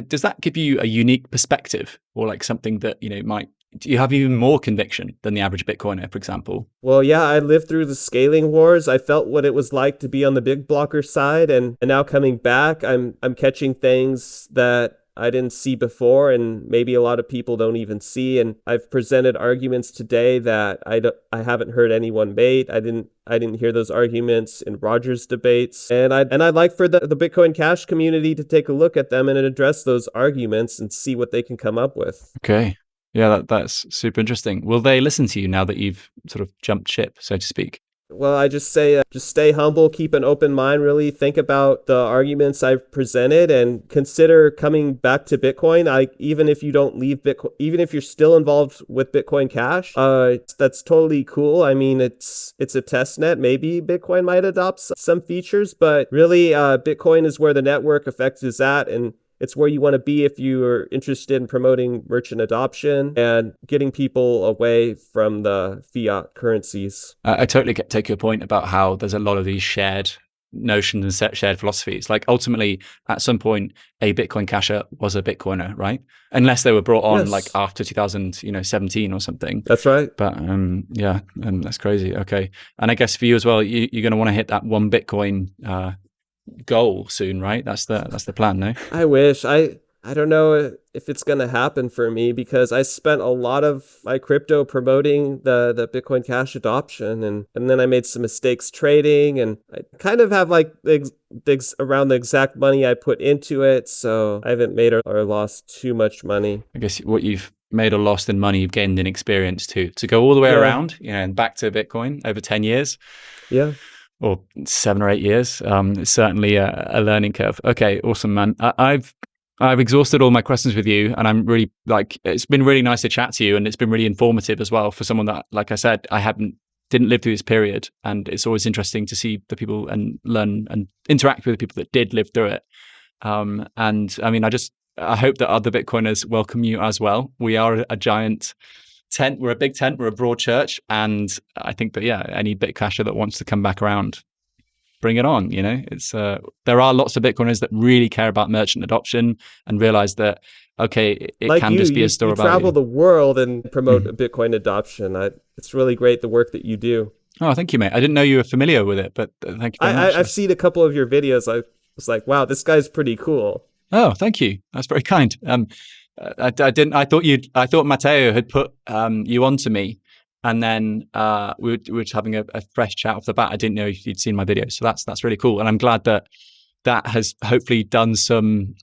Speaker 2: Does that give you a unique perspective, or like something that, do you have even more conviction than the average Bitcoiner, for example?
Speaker 1: Well, yeah, I lived through the scaling wars. I felt what it was like to be on the big blocker side, and now coming back, I'm catching things that I didn't see before, and maybe a lot of people don't even see. And I've presented arguments today that I haven't heard anyone make. I didn't hear those arguments in Roger's debates, and I'd like for the Bitcoin Cash community to take a look at them and address those arguments and see what they can come up with.
Speaker 2: Okay. Yeah, that's super interesting. Will they listen to you now that you've sort of jumped ship, so to speak?
Speaker 1: Well, I just say, just stay humble, keep an open mind, really think about the arguments I've presented, and consider coming back to Bitcoin. Even if you don't leave Bitcoin, even if you're still involved with Bitcoin Cash, that's totally cool. I mean, it's a test net. Maybe Bitcoin might adopt some features, but really, Bitcoin is where the network effect is at, and it's where you want to be if you are interested in promoting merchant adoption and getting people away from the fiat currencies.
Speaker 2: I totally take your point about how there's a lot of these shared notions and shared philosophies. Like ultimately, at some point, a Bitcoin casher was a Bitcoiner, right? Unless they were brought on
Speaker 1: Yes.
Speaker 2: like after 2017 or something.
Speaker 1: That's right.
Speaker 2: But yeah, that's crazy. Okay, and I guess for you as well, you're going to want to hit that 1 Bitcoin goal soon, right? That's the plan, no?
Speaker 1: I wish. I don't know if it's going to happen for me because I spent a lot of my crypto promoting the Bitcoin Cash adoption, and then I made some mistakes trading, and I kind of have like around the exact money I put into it, so I haven't made or lost too much money.
Speaker 2: I guess what you've made or lost in money, you've gained in experience too. To go all the way around, and back to Bitcoin over 10 years.
Speaker 1: Yeah.
Speaker 2: Or 7 or 8 years. It's certainly a learning curve. Okay, awesome, man. I've exhausted all my questions with you, and I'm really it's been really nice to chat to you, and it's been really informative as well for someone that, like I said, didn't live through this period, and it's always interesting to see the people and learn and interact with the people that did live through it. And I mean, I hope that other Bitcoiners welcome you as well. We are a giant tent. We're a big tent. We're a broad church, and I think that any Bitcasher that wants to come back around, bring it on. It's there are lots of Bitcoiners that really care about merchant adoption and realize that it
Speaker 1: like
Speaker 2: can just be a store about
Speaker 1: travel
Speaker 2: you.
Speaker 1: the world and promote Bitcoin adoption. It's really great the work that you do.
Speaker 2: Oh, thank you, mate. I didn't know you were familiar with it, but thank you very much.
Speaker 1: I've seen a couple of your videos. I was like, wow, this guy's pretty cool.
Speaker 2: Oh, thank you. That's very kind. I didn't. I thought Matteo had put you onto me, and then we were just having a fresh chat off the bat. I didn't know if you'd seen my video, so that's really cool. And I'm glad that has hopefully done some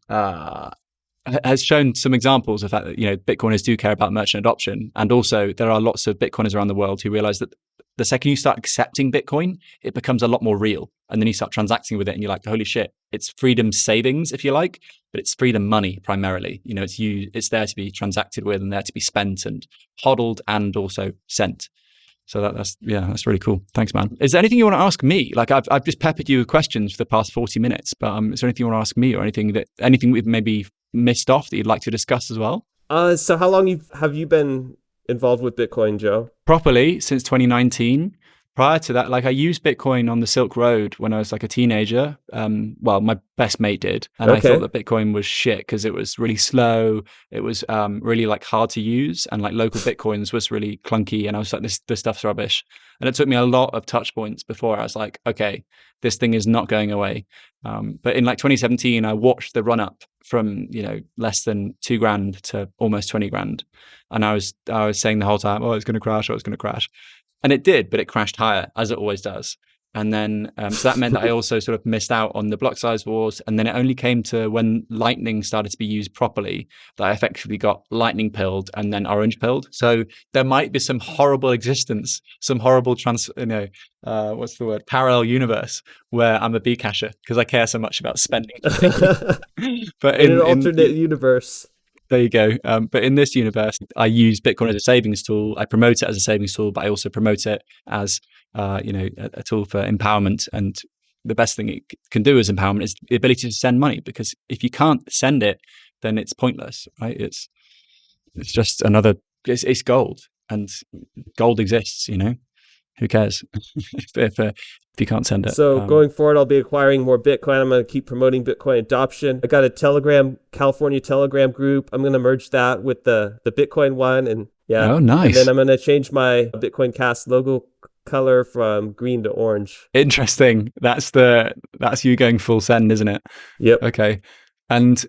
Speaker 2: has shown some examples of that. Bitcoiners do care about merchant adoption, and also there are lots of Bitcoiners around the world who realize that the second you start accepting Bitcoin, it becomes a lot more real. And then you start transacting with it and you're like, holy shit, it's freedom savings, if you like, but it's freedom money primarily. It's there to be transacted with and there to be spent and hodled and also sent. So that's really cool. Thanks, man. Is there anything you want to ask me? Like I've just peppered you with questions for the past 40 minutes, but is there anything you want to ask me, or anything we've maybe missed off that you'd like to discuss as well?
Speaker 1: So how long have you been involved with Bitcoin, Joe?
Speaker 2: Properly since 2019. Prior to that, I used Bitcoin on the Silk Road when I was like a teenager. Well, my best mate did. And I thought that Bitcoin was shit because it was really slow. It was really hard to use. And local Bitcoins was really clunky. And I was like, this stuff's rubbish. And it took me a lot of touch points before I was like, okay, this thing is not going away. But in 2017, I watched the run up from, less than $2,000 to almost 20 grand. And I was saying the whole time, oh, it's going to crash. Oh, it's going to crash. And it did, but it crashed higher, as it always does. And then, so that meant that I also sort of missed out on the block size wars. And then it only came to when Lightning started to be used properly that I effectively got Lightning pilled and then orange pilled. So there might be some horrible existence, some horrible parallel universe where I'm a Bcasher because I care so much about spending. But
Speaker 1: in an alternate universe.
Speaker 2: There you go. But in this universe, I use Bitcoin as a savings tool. I promote it as a savings tool, but I also promote it as a tool for empowerment. And the best thing it can do as empowerment is the ability to send money. Because if you can't send it, then it's pointless, right? It's just another. It's gold, and gold exists. Who cares if you can't send it?
Speaker 1: So going forward, I'll be acquiring more Bitcoin. I'm going to keep promoting Bitcoin adoption. I got a California Telegram group. I'm going to merge that with the Bitcoin one. And
Speaker 2: oh, nice.
Speaker 1: And then I'm going to change my Bitcoin Cast logo color from green to orange.
Speaker 2: Interesting. That's you going full send, isn't it?
Speaker 1: Yep.
Speaker 2: Okay. And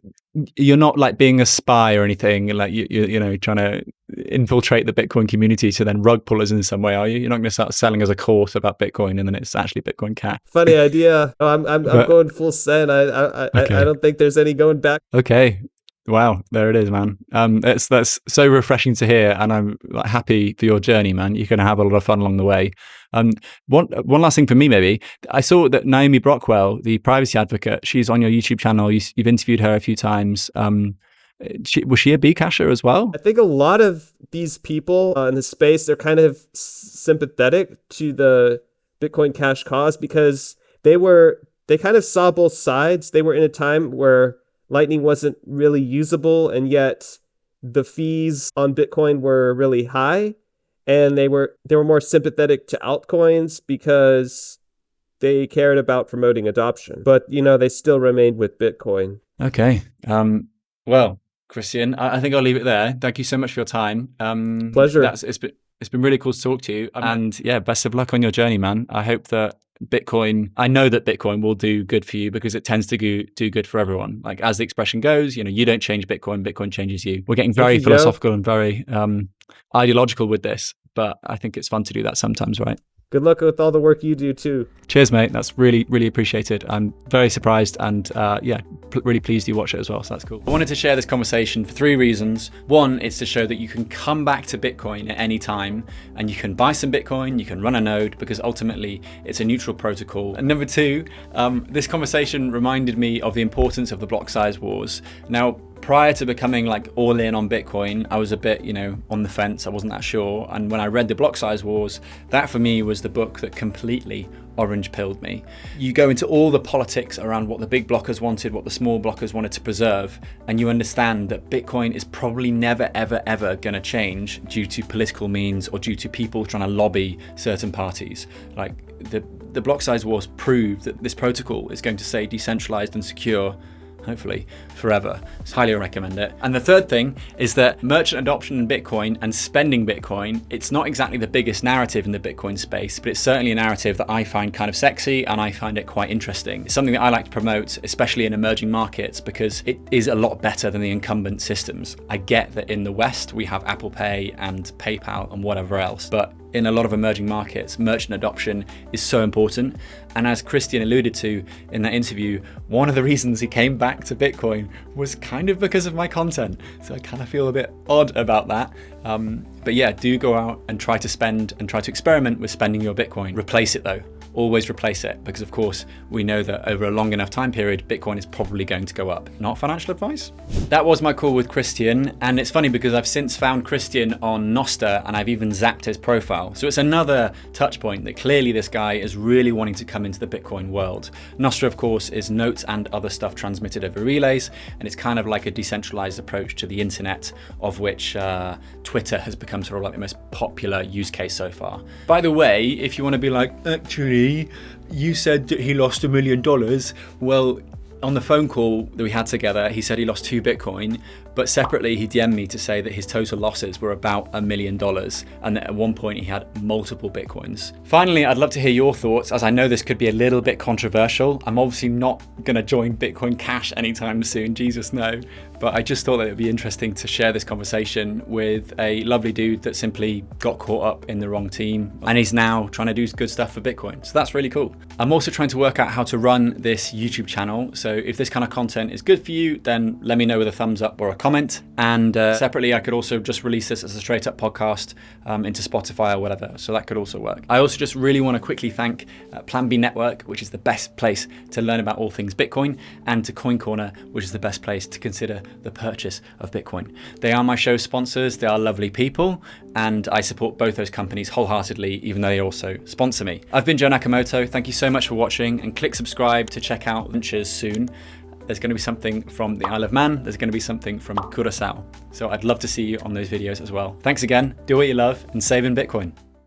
Speaker 2: you're not being a spy or anything, you're trying to infiltrate the Bitcoin community to then rug pullers in some way, are you? You're not going to start selling as a course about Bitcoin and then it's actually Bitcoin Cash.
Speaker 1: Funny idea. I'm going full send. I don't think there's any going back.
Speaker 2: Okay. Wow, there it is, man. That's so refreshing to hear, and I'm like, happy for your journey, man. You're going to have a lot of fun along the way. One last thing for me, maybe. I saw that Naomi Brockwell, the privacy advocate, she's on your YouTube channel. You've interviewed her a few times. Was she a Bcasher as well?
Speaker 1: I think a lot of these people in the space, they're kind of sympathetic to the Bitcoin Cash cause because they kind of saw both sides. They were in a time where Lightning wasn't really usable, and yet the fees on Bitcoin were really high, and they were more sympathetic to altcoins because they cared about promoting adoption. But they still remained with Bitcoin.
Speaker 2: Okay. Well, Christian, I think I'll leave it there. Thank you so much for your time.
Speaker 1: Pleasure.
Speaker 2: It's been really cool to talk to you, and yeah, best of luck on your journey, man. I hope that I know that Bitcoin will do good for you because it tends to do good for everyone. Like as the expression goes, you don't change Bitcoin, Bitcoin changes you. We're getting very philosophical and very ideological with this, but I think it's fun to do that sometimes, right?
Speaker 1: Good luck with all the work you do too.
Speaker 2: Cheers, mate. That's really, really appreciated. I'm very surprised and really pleased you watch it as well. So that's cool. I wanted to share this conversation for 3 reasons. One, it's to show that you can come back to Bitcoin at any time and you can buy some Bitcoin, you can run a node because ultimately it's a neutral protocol. And number 2, this conversation reminded me of the importance of the block size wars. Now, prior to becoming like all in on Bitcoin, I was a bit, on the fence. I wasn't that sure. And when I read the Block Size Wars, that for me was the book that completely orange pilled me. You go into all the politics around what the big blockers wanted, what the small blockers wanted to preserve, and you understand that Bitcoin is probably never, ever, ever going to change due to political means or due to people trying to lobby certain parties. Like the Block Size Wars proved that this protocol is going to stay decentralized and secure, hopefully forever. So highly recommend it. And the third thing is that merchant adoption in Bitcoin and spending Bitcoin, it's not exactly the biggest narrative in the Bitcoin space, but it's certainly a narrative that I find kind of sexy and I find it quite interesting. It's something that I like to promote, especially in emerging markets, because it is a lot better than the incumbent systems. I get that in the West, we have Apple Pay and PayPal and whatever else, but in a lot of emerging markets, merchant adoption is so important. And as Christian alluded to in that interview, one of the reasons he came back to Bitcoin was kind of because of my content. So I kind of feel a bit odd about that. But yeah, do go out and try to spend and try to experiment with spending your Bitcoin. Replace it though. Always replace it, because of course we know that over a long enough time period, Bitcoin is probably going to go up. Not financial advice. That was my call with Christian, and it's funny because I've since found Christian on Nostr and I've even zapped his profile. So it's another touch point that clearly this guy is really wanting to come into the Bitcoin world. Nostr, of course, is notes and other stuff transmitted over relays, and it's kind of like a decentralized approach to the internet, of which Twitter has become sort of like the most popular use case so far. By the way, if you want to be like, actually, you said that he lost $1 million. Well, on the phone call that we had together, he said he lost 2 Bitcoin, but separately he DM'd me to say that his total losses were about $1 million and that at one point he had multiple Bitcoins. Finally, I'd love to hear your thoughts, as I know this could be a little bit controversial. I'm obviously not going to join Bitcoin Cash anytime soon, Jesus no, but I just thought that it would be interesting to share this conversation with a lovely dude that simply got caught up in the wrong team and he's now trying to do good stuff for Bitcoin. So that's really cool. I'm also trying to work out how to run this YouTube channel. So if this kind of content is good for you, then let me know with a thumbs up or a comment. And separately, I could also just release this as a straight up podcast into Spotify or whatever. So that could also work. I also just really want to quickly thank Plan B Network, which is the best place to learn about all things Bitcoin, and to Coin Corner, which is the best place to consider the purchase of Bitcoin. They are my show sponsors. They are lovely people, and I support both those companies wholeheartedly, even though they also sponsor me. I've been Joe Nakamoto. Thank you so much for watching, and click subscribe to check out ventures soon. There's going to be something from the Isle of Man. There's going to be something from Curaçao. So I'd love to see you on those videos as well. Thanks again. Do what you love and save in Bitcoin.